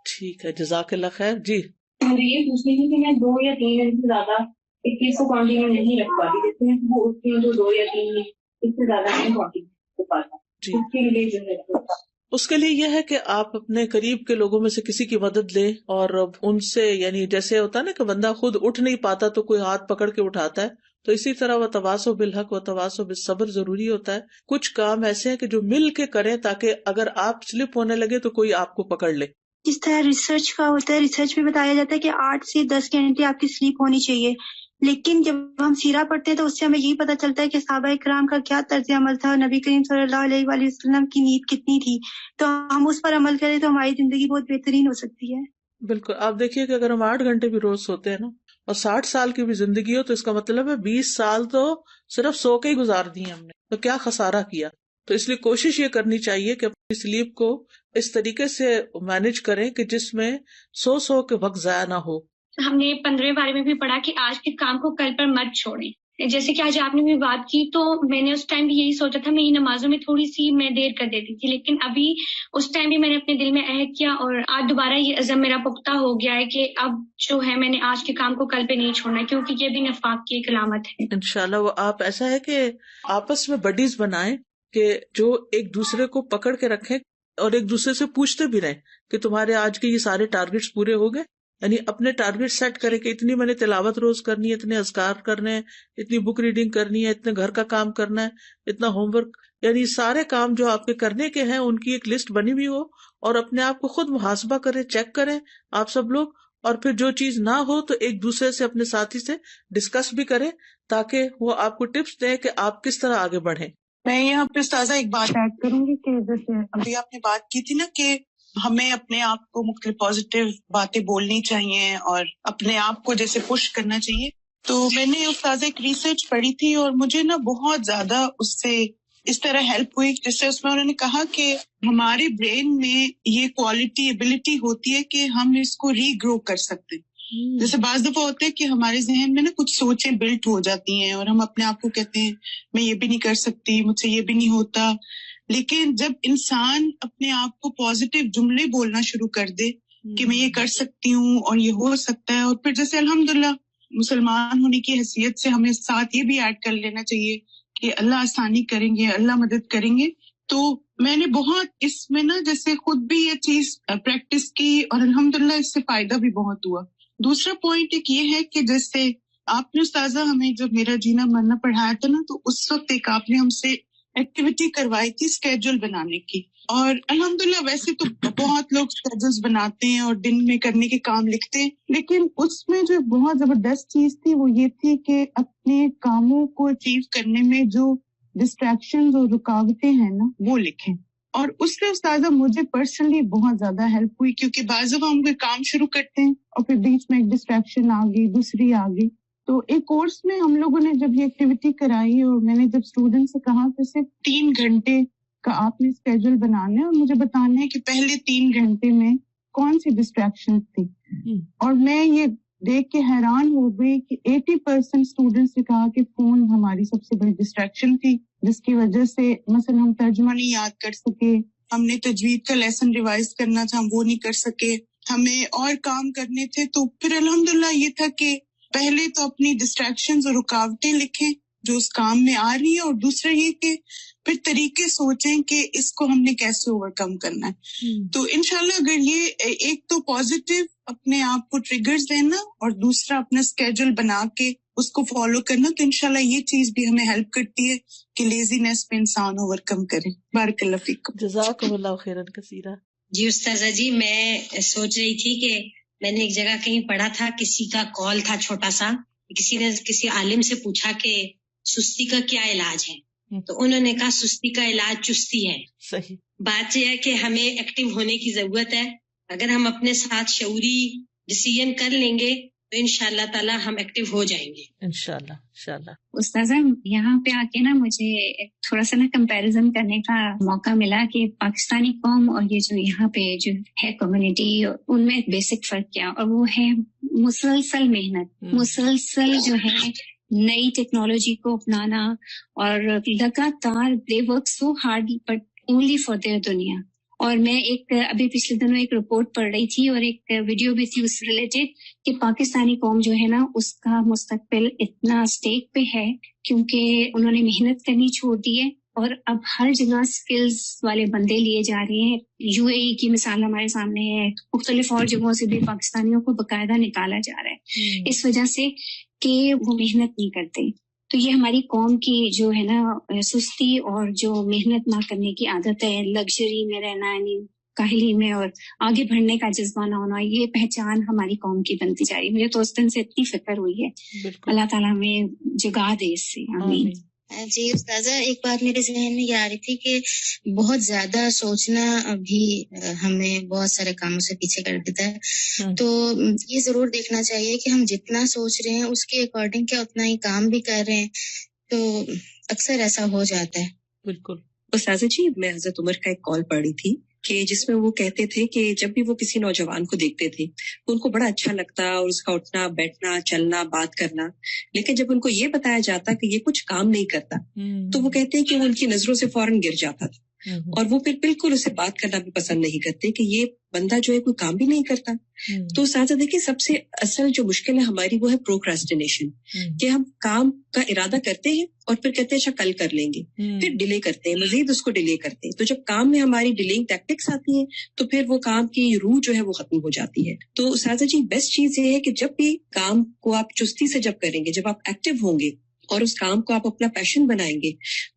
ٹھیک ہے, جزاک اللہ خیر. جی مجھے یہ پوچھنی تھی کہ میں 2 یا 3 دن سے زیادہ ایک چیز کو کنٹینیو نہیں رکھ پاتی, جیسے میں وہ اٹھتی ہوں تو 2 یا 3 دن اس سے زیادہ نہیں کنٹینیو کر پاتا. اس کے لیے جو ہے اس کے لیے یہ ہے کہ آپ اپنے قریب کے لوگوں میں سے کسی کی مدد لیں اور ان سے, یعنی جیسے ہوتا ہے نا کہ بندہ خود اٹھ نہیں پاتا تو کوئی ہاتھ پکڑ کے اٹھاتا ہے, تو اسی طرح وتواصوا بالحق وتواصوا بالصبر ضروری ہوتا ہے. کچھ کام ایسے ہیں کہ جو مل کے کریں تاکہ اگر آپ سلپ ہونے لگے تو کوئی آپ کو پکڑ لے. جس طرح ریسرچ کا ہوتا ہے, ریسرچ میں بتایا جاتا ہے کہ 8 سے 10 گھنٹے آپ کی سلیپ ہونی چاہیے, لیکن جب ہم سیرہ پڑھتے ہیں تو اس سے ہمیں یہی پتہ چلتا ہے کہ صحابہ کرام کا کیا طرز عمل تھا, نبی کریم صلی اللہ علیہ وآلہ وسلم کی نیند کتنی تھی. تو ہم اس پر عمل کریں تو ہماری زندگی بہت بہترین ہو سکتی ہے. بالکل. آپ دیکھیے کہ اگر ہم 8 گھنٹے بھی روز سوتے ہیں نا اور 60 سال کی بھی زندگی ہو تو اس کا مطلب ہے 20 سال تو صرف سو کے ہی گزار دیے ہم نے, تو کیا خسارہ کیا. تو اس لیے کوشش یہ کرنی چاہیے کہ اپنی سلیپ کو اس طریقے سے مینج کریں کہ جس میں سو کے وقت ضائع نہ ہو. ہم نے 15 بارے میں بھی پڑھا کہ آج کے کام کو کل پر مت چھوڑیں. جیسے کہ آج آپ نے بھی بات کی تو میں نے اس ٹائم بھی یہی سوچا تھا, میری نمازوں میں تھوڑی سی میں دیر کر دیتی تھی, لیکن ابھی اس ٹائم بھی میں نے اپنے دل میں عہد کیا اور آج دوبارہ یہ عزم میرا پختہ ہو گیا ہے کہ اب جو ہے میں نے آج کے کام کو کل پہ نہیں چھوڑنا, کیونکہ یہ بھی نفاق کی ایک علامت ہے. انشاءاللہ وہ آپ ایسا ہے کہ آپس میں بڈیز بنائیں کہ جو ایک دوسرے کو پکڑ کے رکھیں اور ایک دوسرے سے پوچھتے بھی رہیں کہ تمہارے آج کے یہ سارے ٹارگٹس پورے ہو گئے. یعنی اپنے ٹارگٹ سیٹ کریں کہ اتنی میں نے تلاوت روز کرنی ہے, اتنے اذکار کرنے ہیں, اتنی بک ریڈنگ کرنی ہے, اتنے گھر کا کام کرنا ہے, اتنا ہوم ورک, یعنی سارے کام جو آپ کے کرنے کے ہیں ان کی ایک لسٹ بنی ہوئی ہو اور اپنے آپ کو خود محاسبہ کریں, چیک کریں آپ سب لوگ, اور پھر جو چیز نہ ہو تو ایک دوسرے سے اپنے ساتھی سے ڈسکس بھی کریں تاکہ وہ آپ کو ٹپس دیں کہ آپ کس طرح آگے بڑھیں. میں یہاں پہ استاذہ ایک بات ایڈ کروں گی کہ جیسے ابھی آپ نے بات کی تھی نا کہ ہمیں اپنے آپ کو مختلف پازیٹیو باتیں بولنی چاہیے اور اپنے آپ کو جیسے پش کرنا چاہیے. تو میں نے استاذہ ایک ریسرچ پڑھی تھی اور مجھے نا بہت زیادہ اس سے اس طرح ہیلپ ہوئی. جس سے اس میں انہوں نے کہا کہ ہمارے برین میں یہ کوالٹی ایبلٹی ہوتی ہے کہ ہم اس کو ری گرو کر سکتے ہیں. جیسے بعض دفعہ ہوتا ہے کہ ہمارے ذہن میں نا کچھ سوچیں بلٹ ہو جاتی ہیں اور ہم اپنے آپ کو کہتے ہیں میں یہ بھی نہیں کر سکتی, مجھ سے یہ بھی نہیں ہوتا. لیکن جب انسان اپنے آپ کو پازیٹیو جملے بولنا شروع کر دے کہ میں یہ کر سکتی ہوں اور یہ ہو سکتا ہے, اور پھر جیسے الحمدللہ مسلمان ہونے کی حیثیت سے ہمیں ساتھ یہ بھی ایڈ کر لینا چاہیے کہ اللہ آسانی کریں گے, اللہ مدد کریں گے. تو میں نے بہت اس میں نا جیسے خود بھی یہ چیز پریکٹس کی اور الحمدللہ اس سے فائدہ بھی بہت ہوا. دوسرا پوائنٹ ایک یہ ہے کہ جیسے آپ نے استاذہ ہمیں جب میرا جینا مرنا پڑھایا تھا نا تو اس وقت ایک آپ نے ہم سے ایکٹیویٹی کروائی تھی اسکیجول بنانے کی, اور الحمدللہ ویسے تو بہت لوگ اسکیجولز بناتے ہیں اور دن میں کرنے کے کام لکھتے ہیں, لیکن اس میں جو بہت زبردست چیز تھی وہ یہ تھی کہ اپنے کاموں کو اچیو کرنے میں جو ڈسٹریکشنز اور رکاوٹیں ہیں نا وہ لکھیں. اور اس سے استاذہ مجھے پرسنلی بہت زیادہ ہیلپ ہوئی, کیونکہ بعض دفعہ ہم کوئی کام شروع کرتے ہیں اور پھر بیچ میں ایک ڈسٹریکشن آ گئی, دوسری آ گئی. تو ایک کورس میں ہم لوگوں نے جب یہ ایکٹیویٹی کرائی اور میں نے جب اسٹوڈنٹ سے کہا کہ صرف 3 گھنٹے کا آپ نے اسکیجول بنانا ہے اور مجھے بتانا ہے کہ پہلے 3 گھنٹے میں کون سی ڈسٹریکشن تھی, اور میں یہ دیکھ کے حیران ہو گئی کہ 80% اسٹوڈنٹس نے کہا کہ فون ہماری سب سے بڑی ڈسٹریکشن تھی, جس کی وجہ سے مثلا ہم ترجمہ نہیں یاد کر سکے, ہم نے تجوید کا لیسن ریوائز کرنا تھا ہم وہ نہیں کر سکے, ہمیں اور کام کرنے تھے. تو پھر الحمدللہ یہ تھا کہ پہلے تو اپنی ڈسٹریکشنز اور رکاوٹیں لکھیں جو اس کام میں آ رہی ہیں, اور دوسرا یہ کہ پھر طریقے سوچیں کہ اس کو ہم نے کیسے اوور کم کرنا ہے. تو انشاءاللہ اگر یہ ایک تو پازیٹیو اپنے آپ کو ٹریگرز دینا اور دوسرا اپنا اسکیجول بنا کے اس کو فالو کرنا, تو انشاءاللہ یہ چیز بھی ہمیں ہیلپ کرتی ہے کہ لیزینس میں انسان اوور کم کرے. بارک اللہ فیکم. جزاکم اللہ خیرن کثیرا. جی استاذہ جی, میں سوچ رہی تھی کہ میں نے ایک جگہ کہیں پڑھا تھا, کسی کا کال تھا چھوٹا سا, کسی نے کسی عالم سے پوچھا کہ سستی کا کیا علاج ہے, تو انہوں نے کہا سستی کا علاج چستی ہے. صحیح بات یہ ہے کہ ہمیں ایکٹیو ہونے کی ضرورت ہے. اگر ہم اپنے ساتھ شعوری ڈیسیژن کر لیں گے تو انشاءاللہ تعالی ہم ایکٹیو ہو جائیں گے انشاءاللہ. استاذہ یہاں پہ آ کے نا مجھے تھوڑا سا نا کمپیریزن کرنے کا موقع ملا کہ پاکستانی قوم اور یہ جو یہاں پہ جو ہے کمیونٹی, ان میں بیسک فرق کیا, اور وہ ہے مسلسل محنت, مسلسل جو ہے نئی ٹیکنالوجی کو اپنانا, اور لگاتار they work so hard but only for their دنیا. اور میں ایک ابھی پچھلے دنوں ایک رپورٹ پڑھ رہی تھی اور ایک ویڈیو بھی تھی اس سے ریلیٹڈ کہ پاکستانی قوم جو ہے نا اس کا مستقبل اتنا اسٹیک پہ ہے کیونکہ انہوں نے محنت کرنی چھوڑ دی ہے, اور اب ہر جگہ سکلز والے بندے لیے جا رہے ہیں. UAE کی مثال ہمارے سامنے ہے, مختلف اور جگہوں سے بھی پاکستانیوں کو باقاعدہ نکالا جا رہا ہے اس وجہ سے کہ وہ محنت نہیں کرتے. تو یہ ہماری قوم کی جو ہے نا سستی اور جو محنت نہ کرنے کی عادت ہے, لگژری میں رہنا, یعنی کاہلی میں اور آگے بڑھنے کا جذبہ نہ ہونا, یہ پہچان ہماری قوم کی بنتی جا رہی ہے. مجھے تو اس دن سے اتنی فکر ہوئی ہے, اللہ تعالیٰ ہمیں جگا دے اس سے, آمین. جی استاذہ, ایک بات میرے ذہن میں یہ آ رہی تھی کہ بہت زیادہ سوچنا بھی ہمیں بہت سارے کاموں سے پیچھے کر دیتا ہے. تو یہ ضرور دیکھنا چاہیے کہ ہم جتنا سوچ رہے ہیں اس کے اکارڈنگ کیا اتنا ہی کام بھی کر رہے ہیں, تو اکثر ایسا ہو جاتا ہے. بالکل. استاذہ جی, میں حضرت عمر کا ایک کال پڑھی تھی کہ جس میں وہ کہتے تھے کہ جب بھی وہ کسی نوجوان کو دیکھتے تھے ان کو بڑا اچھا لگتا اور اس کا اٹھنا بیٹھنا چلنا بات کرنا, لیکن جب ان کو یہ بتایا جاتا کہ یہ کچھ کام نہیں کرتا تو وہ کہتے ہیں کہ وہ ان کی نظروں سے فوراً گر جاتا تھا, اور وہ پھر بالکل اسے بات کرنا بھی پسند نہیں کرتے کہ یہ بندہ جو ہے کوئی کام بھی نہیں کرتا. تو ساتھ دیکھیں سب سے اصل جو مشکل ہے ہماری وہ ہے پروکراسٹینیشن, کہ ہم کام کا ارادہ کرتے ہیں اور پھر کہتے ہیں اچھا کل کر لیں گے, پھر ڈیلے کرتے ہیں, مزید اس کو ڈیلے کرتے ہیں. تو جب کام میں ہماری ڈیلینگ ٹیکٹکس آتی ہیں تو پھر وہ کام کی روح جو ہے وہ ختم ہو جاتی ہے. تو ساتھ جی بیسٹ چیز یہ ہے کہ جب بھی کام کو آپ چستی سے جب کریں گے, جب آپ ایکٹیو ہوں گے اور اس کام کو آپ اپنا پیشن بنائیں گے.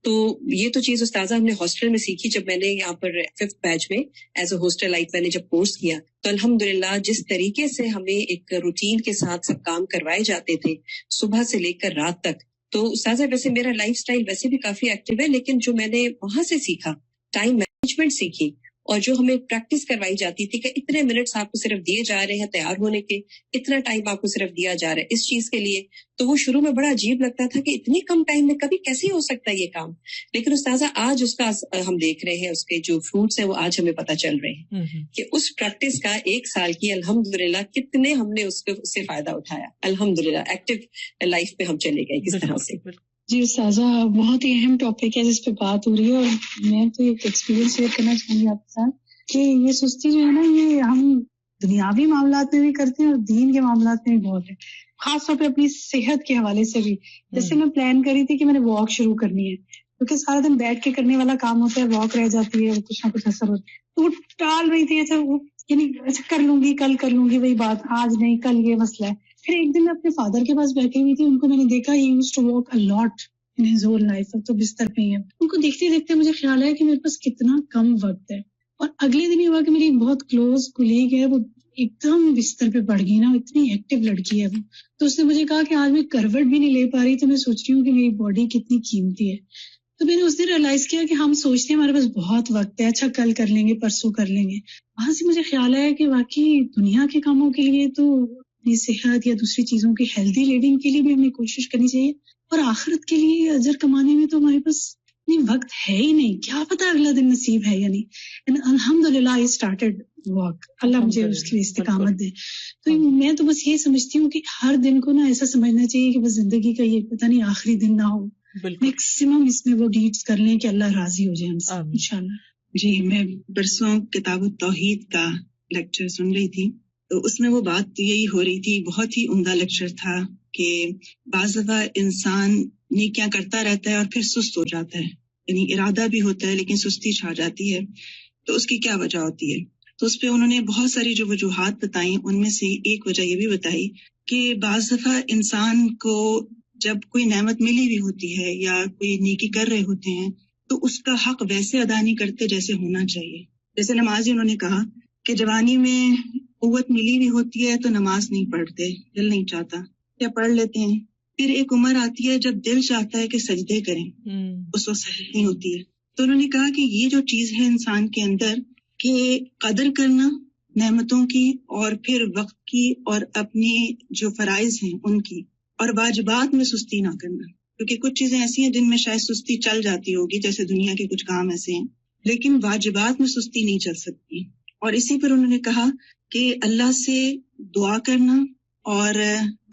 تو یہ تو چیز استاذہ ہم نے ہاسٹل میں سیکھی. جب میں نے یہاں پر 5th بیچ میں ایز اے ہاسٹل لائف میں نے جب کورس کیا تو الحمدللہ جس طریقے سے ہمیں ایک روٹین کے ساتھ سب کام کروائے جاتے تھے صبح سے لے کر رات تک. تو استاذہ ویسے میرا لائف سٹائل ویسے بھی کافی ایکٹیو ہے، لیکن جو میں نے وہاں سے سیکھا ٹائم مینجمنٹ سیکھی، اور جو ہمیں پریکٹس کروائی جاتی تھی کہ اتنے منٹس آپ کو صرف دیے جا رہے ہیں تیار ہونے کے، اتنا ٹائم آپ کو صرف دیا جا رہا ہے اس چیز کے لیے. تو وہ شروع میں بڑا عجیب لگتا تھا کہ اتنی کم ٹائم میں کبھی کیسے ہو سکتا ہے یہ کام. لیکن استاذہ آج اس کا ہم دیکھ رہے ہیں، اس کے جو فروٹس ہیں وہ آج ہمیں پتہ چل رہے ہیں کہ اس پریکٹس کا 1 سال کی الحمدللہ کتنے ہم نے اس سے فائدہ اٹھایا. الحمدللہ ایکٹیو لائف پہ ہم چلے گئے کس طرح سے. جی استاذہ، بہت ہی اہم ٹاپک ہے جس پہ بات ہو رہی ہے، اور میں تو ایک ایکسپیرینس شیئر کرنا چاہوں گی آپ کے ساتھ کہ یہ سستی جو ہے نا، یہ ہم دنیاوی معاملات میں بھی کرتے ہیں اور دین کے معاملات میں بھی بہت ہے، خاص طور پہ اپنی صحت کے حوالے سے بھی. جیسے میں پلان کری تھی کہ میں نے واک شروع کرنی ہے، کیونکہ سارا دن بیٹھ کے کرنے والا کام ہوتا ہے، واک رہ جاتی ہے، کچھ نہ کچھ اثر ہوتا ہے. تو وہ ٹال رہی تھی، اچھا کر لوں گی، کل کر لوں گی، وہی بات، آج نہیں کل یہ مسئلہ ہے. پھر ایک دن میں اپنے فادر کے پاس بیٹھی ہوئی تھی، ان کو میں نے دیکھا he used to walk a lot in his whole life. اب تو بستر پہ ہی ہے. ان کو دیکھتے دیکھتے مجھے خیال ہے کہ میرے پاس کتنا کم وقت ہے. اور اگلے دن یہ ہوا کہ میری ایک بہت کلوز کولیگ ہے، وہ ایک دم بستر پہ پڑ گئی نا، اتنی ایکٹیو لڑکی ہے وہ. تو اس نے مجھے کہا کہ آج میں کروٹ بھی نہیں لے پا رہی. تو میں سوچ رہی ہوں کہ میری باڈی کتنی قیمتی ہے. تو میں نے اس دن ریئلائز کیا کہ ہم سوچتے ہیں ہمارے پاس بہت وقت ہے، اچھا کل کر لیں گے، پرسوں کر لیں گے. وہاں سے مجھے خیال آیا کہ واقعی دنیا کے کاموں کے لیے تو اپنی صحت یا دوسری چیزوں کی ہیلدی لیونگ کے لیے بھی ہمیں کوشش کرنی چاہیے، اور آخرت کے لیے اجر کمانے میں تو ہمارے پاس وقت ہے ہی نہیں. کیا پتا اگلا دن نصیب ہے یا نہیں. الحمدللہ I started walk. اللہ مجھے اس کی استقامت دے. تو میں تو بس یہ سمجھتی ہوں کہ ہر دن کو نا ایسا سمجھنا چاہیے کہ بس زندگی کا یہ پتہ نہیں آخری دن نہ ہو، میکسیمم اس میں وہ ڈیڈز کر لیں کہ اللہ راضی ہو جائے ہم سے انشاءاللہ. جی، میں پرسوں کتاب التوحید کا لیکچر سن رہی تھی، تو اس میں وہ بات یہی ہو رہی تھی. بہت ہی عمدہ لیکچر تھا کہ بعض دفعہ انسان نیکیاں کرتا رہتا ہے اور پھر سست ہو جاتا ہے، یعنی ارادہ بھی ہوتا ہے لیکن سستی چھا جاتی ہے. تو اس کی کیا وجہ ہوتی ہے؟ تو اس پہ انہوں نے بہت ساری جو وجوہات بتائیں، ان میں سے ایک وجہ یہ بھی بتائی کہ بعض دفعہ انسان کو جب کوئی نعمت ملی بھی ہوتی ہے یا کوئی نیکی کر رہے ہوتے ہیں تو اس کا حق ویسے ادا نہیں کرتے جیسے ہونا چاہیے. جیسے نمازی انہوں نے کہا کہ جوانی میں قوت ملی بھی ہوتی ہے تو نماز نہیں پڑھتے، دل نہیں چاہتا، یا پڑھ لیتے ہیں. پھر ایک عمر آتی ہے جب دل چاہتا ہے کہ سجدے کریں، اس وقت سجدے نہیں ہوتی ہے. تو انہوں نے کہا کہ یہ جو چیز ہے انسان کے اندر کہ قدر کرنا نعمتوں کی، اور پھر وقت کی، اور اپنے جو فرائض ہیں ان کی، اور واجبات میں سستی نہ کرنا. کیونکہ کچھ چیزیں ایسی ہیں جن میں شاید سستی چل جاتی ہوگی، جیسے دنیا کے کچھ کام ایسے ہیں، لیکن واجبات میں سستی نہیں چل سکتی. اور اسی پر انہوں نے کہا کہ اللہ سے دعا کرنا اور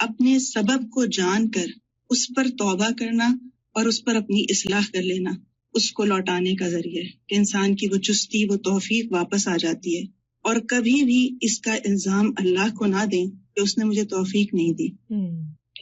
اپنے سبب کو جان کر اس پر توبہ کرنا اور اس پر اپنی اصلاح کر لینا، اس کو لوٹانے کا ذریعہ ہے کہ انسان کی وہ چستی، وہ توفیق واپس آ جاتی ہے. اور کبھی بھی اس کا الزام اللہ کو نہ دیں کہ اس نے مجھے توفیق نہیں دی،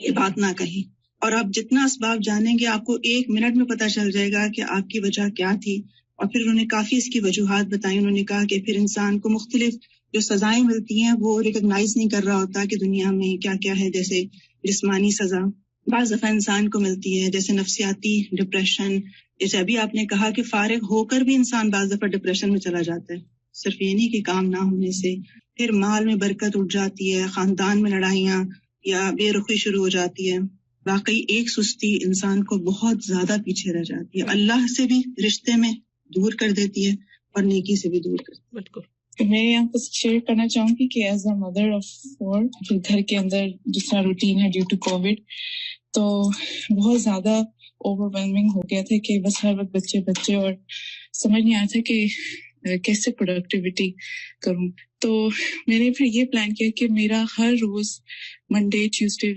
یہ بات نہ کہیں. اور آپ جتنا اسباب جانیں گے آپ کو 1 منٹ میں پتہ چل جائے گا کہ آپ کی وجہ کیا تھی. اور پھر انہوں نے کافی اس کی وجوہات بتائی. انہوں نے کہا کہ پھر انسان کو مختلف جو سزائیں ملتی ہیں وہ ریکگنائز نہیں کر رہا ہوتا کہ دنیا میں کیا کیا ہے. جیسے جسمانی سزا بعض دفعہ انسان کو ملتی ہے، جیسے نفسیاتی ڈپریشن. جیسے ابھی آپ نے کہا کہ فارغ ہو کر بھی انسان بعض دفعہ ڈپریشن میں چلا جاتا ہے، صرف یہ نہیں کہ کام نہ ہونے سے. پھر مال میں برکت اٹھ جاتی ہے، خاندان میں لڑائیاں یا بے رخی شروع ہو جاتی ہے. واقعی ایک سستی انسان کو بہت زیادہ پیچھے رہ جاتی ہے، اللہ سے بھی رشتے میں دور کر دیتی ہے اور نیکی سے بھی دور کرتی ہے. بالکل. میں یہاں پر شیئر کرنا چاہوں گی کہ ایز اے مدر آف 4 پھر گھر کے اندر جس طرح روٹین ہے ڈیو ٹو کووڈ، تو بہت زیادہ اوور ویلمنگ ہو گیا تھا کہ بس ہر وقت بچے اور سمجھ نہیں آیا تھا کہ کیسے پروڈکٹیوٹی کروں. تو میں نے پھر یہ پلان کیا کہ میرا ہر روز منڈے ٹیوزڈے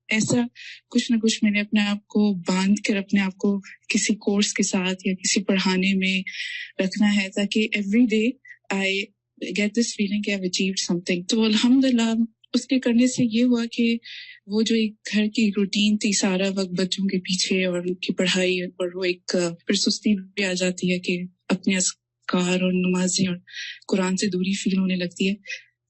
ایسا کچھ نہ کچھ میں نے اپنے آپ کو باندھ کر اپنے آپ کو کسی کورس کے ساتھ یا کسی پڑھانے میں رکھنا ہے، تاکہ every day I get this feeling کہ I have achieved something. تو الحمدللہ اس کے کرنے سے یہ ہوا کہ وہ جو ایک گھر کی روٹین تھی، سارا وقت بچوں کے پیچھے اور ان کی پڑھائی، اور وہ ایک پھر سستی بھی آ جاتی ہے کہ اپنے اذکار اور نمازیں اور قرآن سے دوری فیل ہونے لگتی ہے.